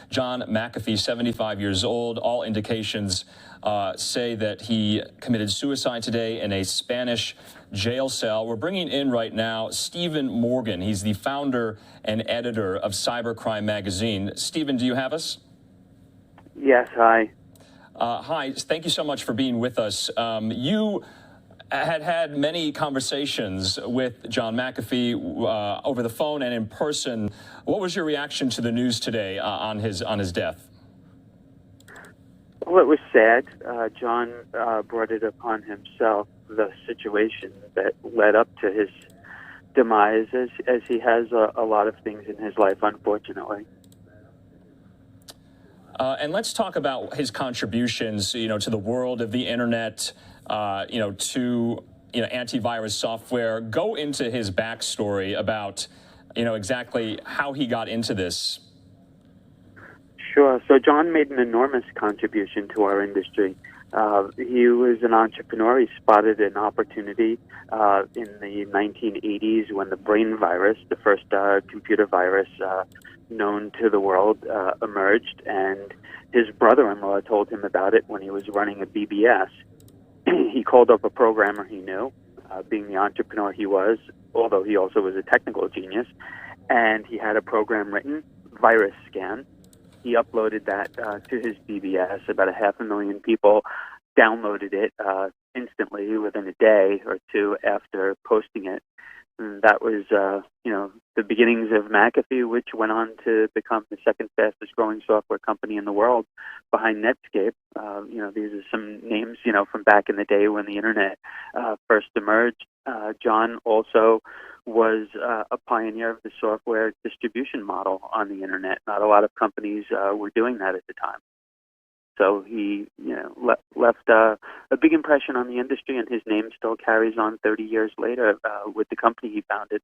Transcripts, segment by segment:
John McAfee, 75 years old. All indications say that he committed suicide today in a Spanish jail cell. We're bringing in right now Stephen Morgan. He's the founder and editor of Cybercrime magazine. Stephen, do you have us? Yes, hi. Hi, thank you so much for being with us. You had many conversations with John McAfee over the phone and in person. What was your reaction to the news today on his death? Well, it was sad. John brought it upon himself, the situation that led up to his demise, as he has a lot of things in his life, unfortunately. And let's talk about his contributions, to the world of the internet, to antivirus software. Go into his backstory about, exactly how he got into this. Sure. So John made an enormous contribution to our industry. He was an entrepreneur. He spotted an opportunity in the 1980s when the brain virus, the first computer virus known to the world, emerged, and his brother-in-law told him about it when he was running a BBS. He called up a programmer he knew, being the entrepreneur he was, although he also was a technical genius, and he had a program written, Virus Scan. He uploaded that to his BBS. About 500,000 people downloaded it instantly within a day or two after posting it. And that was, the beginnings of McAfee, which went on to become the second fastest growing software company in the world behind Netscape. These are some names, from back in the day when the internet first emerged. John also was a pioneer of the software distribution model on the internet. Not a lot of companies were doing that at the time. So he, left a big impression on the industry, and his name still carries on 30 years later with the company he founded.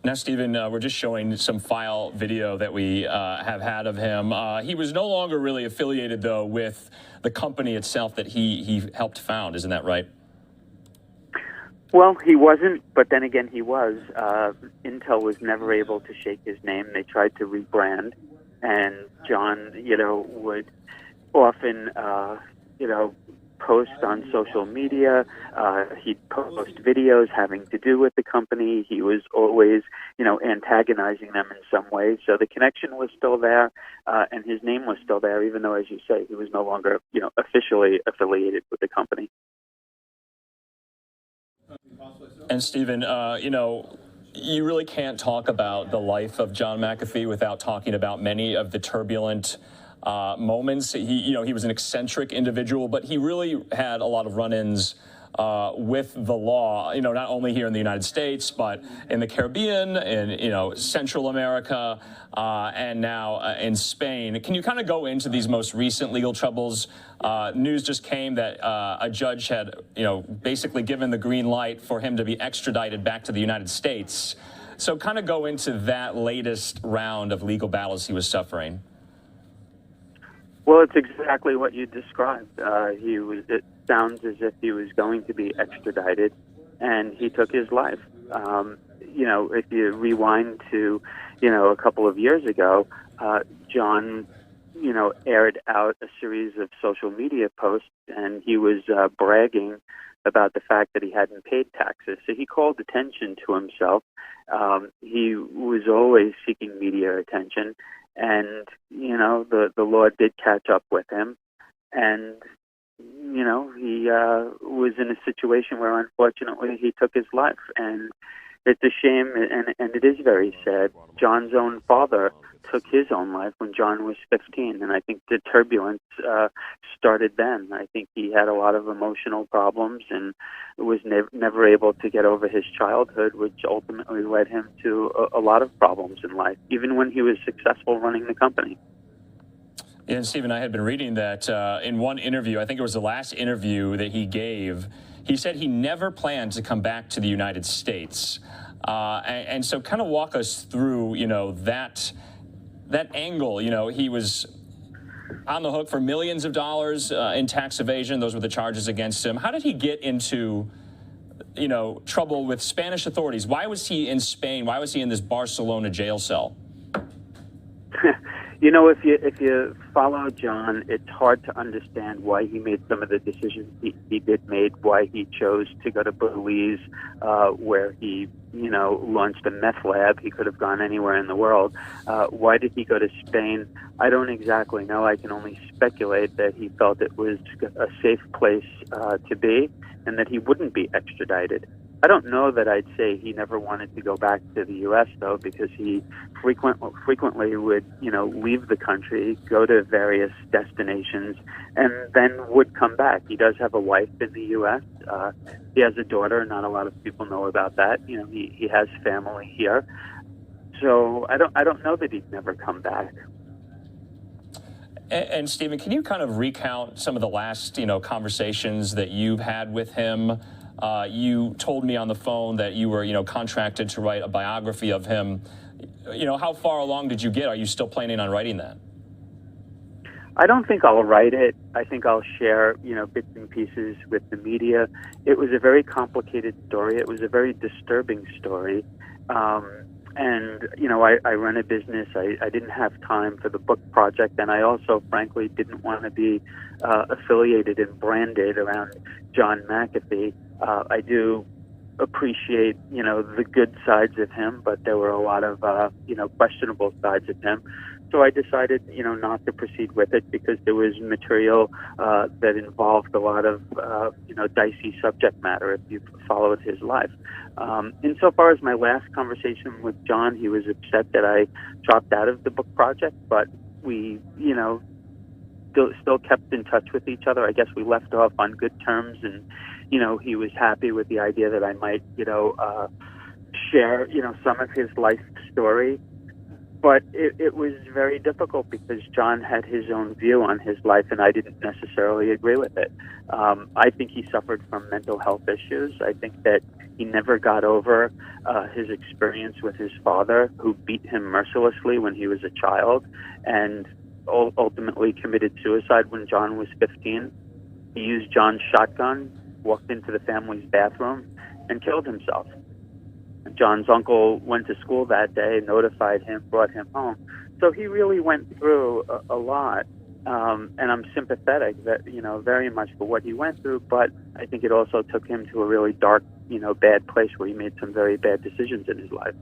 Now, Stephen, we're just showing some file video that we have had of him. He was no longer really affiliated, though, with the company itself that he helped found. Isn't that right? Well, he wasn't, but then again, he was. Intel was never able to shake his name. They tried to rebrand, and John, would often, post on social media. He'd post videos having to do with the company. He was always, antagonizing them in some way. So the connection was still there, and his name was still there, even though, as you say, he was no longer, officially affiliated with the company. And Stephen, you really can't talk about the life of John McAfee without talking about many of the turbulent moments. He was an eccentric individual, but he really had a lot of run-ins with the law, not only here in the United States, but in the Caribbean, in, Central America, and now in Spain. Can you kind of go into these most recent legal troubles? News just came that a judge had, basically given the green light for him to be extradited back to the United States. So kind of go into that latest round of legal battles he was suffering. Well, it's exactly what you described. It sounds as if he was going to be extradited, and he took his life. If you rewind to, a couple of years ago, John, aired out a series of social media posts, and he was bragging about the fact that he hadn't paid taxes. So he called attention to himself. He was always seeking media attention. And, the law did catch up with him. And, he was in a situation where, unfortunately, he took his life. And it's a shame, and it is very sad. John's own father took his own life when John was 15. And I think the turbulence started then. I think he had a lot of emotional problems and was never able to get over his childhood, which ultimately led him to a lot of problems in life, even when he was successful running the company. And Stephen, I had been reading that in one interview, I think it was the last interview that he gave, he said he never planned to come back to the United States. And so kind of walk us through, that angle. He was on the hook for millions of dollars in tax evasion. Those were the charges against him. How did he get into, trouble with Spanish authorities? Why was he in Spain? Why was he in this Barcelona jail cell? If you follow John, it's hard to understand why he made some of the decisions he did make, why he chose to go to Belize, where he, launched a meth lab. He could have gone anywhere in the world. Why did he go to Spain? I don't exactly know. I can only speculate that he felt it was a safe place to be and that he wouldn't be extradited. I don't know that I'd say he never wanted to go back to the U.S., though, because he frequently would, leave the country, go to various destinations, and then would come back. He does have a wife in the U.S. He has a daughter. Not a lot of people know about that. He has family here. So I don't know that he'd never come back. And Stephen, can you kind of recount some of the last, conversations that you've had with him? You told me on the phone that you were, contracted to write a biography of him. How far along did you get? Are you still planning on writing that? I don't think I'll write it. I think I'll share, bits and pieces with the media. It was a very complicated story. It was a very disturbing story. I run a business. I didn't have time for the book project, and I also, frankly, didn't want to be affiliated and branded around John McAfee. I do appreciate, the good sides of him, but there were a lot of, questionable sides of him. So I decided, not to proceed with it because there was material that involved a lot of, dicey subject matter if you followed his life. Insofar as my last conversation with John, he was upset that I dropped out of the book project, but we, still kept in touch with each other. I guess we left off on good terms, and, he was happy with the idea that I might, share, some of his life story. But it was very difficult because John had his own view on his life, and I didn't necessarily agree with it. I think he suffered from mental health issues. I think that he never got over his experience with his father, who beat him mercilessly when he was a child, and ultimately committed suicide when John was 15. He used John's shotgun, walked into the family's bathroom, and killed himself. John's uncle went to school that day, notified him, brought him home. So he really went through a lot, and I'm sympathetic that, very much for what he went through, but I think it also took him to a really dark, bad place where he made some very bad decisions in his life.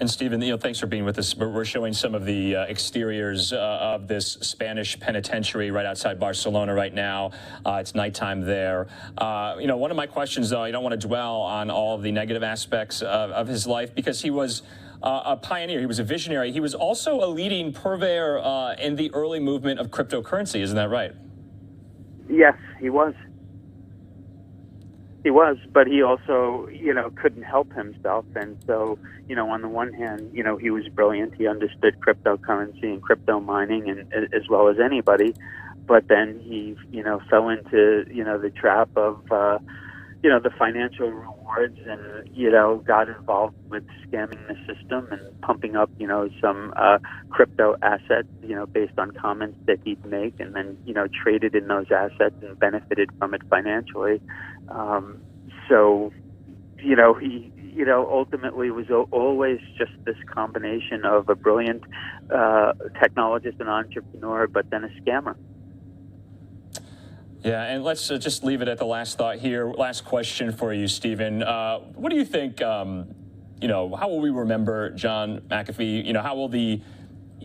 And Stephen, thanks for being with us. We're showing some of the exteriors of this Spanish penitentiary right outside Barcelona right now. It's nighttime there. One of my questions, though, I don't want to dwell on all of the negative aspects of his life because he was a pioneer. He was a visionary. He was also a leading purveyor in the early movement of cryptocurrency. Isn't that right? Yes, he was. He was, but he also, couldn't help himself. And so, on the one hand, he was brilliant. He understood cryptocurrency and crypto mining and as well as anybody. But then he, fell into, the trap of, the financial rewards and, got involved with scamming the system and pumping up, some crypto assets, based on comments that he'd make, and then, traded in those assets and benefited from it financially. So, he, ultimately was always just this combination of a brilliant technologist and entrepreneur, but then a scammer. Yeah, and let's just leave it at the last thought here. Last question for you, Stephen. What do you think, how will we remember John McAfee? How will the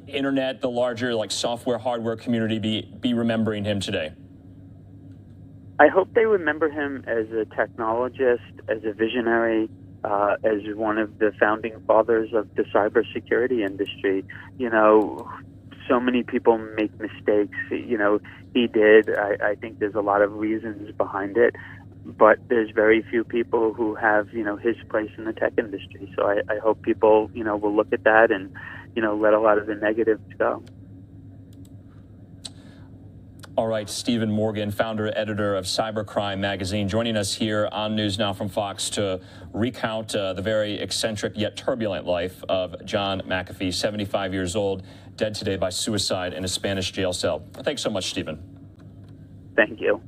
internet, the larger software, hardware community be remembering him today? I hope they remember him as a technologist, as a visionary, as one of the founding fathers of the cybersecurity industry. So many people make mistakes. He did. I think there's a lot of reasons behind it, but there's very few people who have, his place in the tech industry. So I hope people, will look at that and, let a lot of the negatives go. All right, Stephen Morgan, founder, editor of Cybercrime magazine, joining us here on News Now from Fox to recount the very eccentric yet turbulent life of John McAfee, 75 years old, dead today by suicide in a Spanish jail cell. Thanks so much, Stephen. Thank you.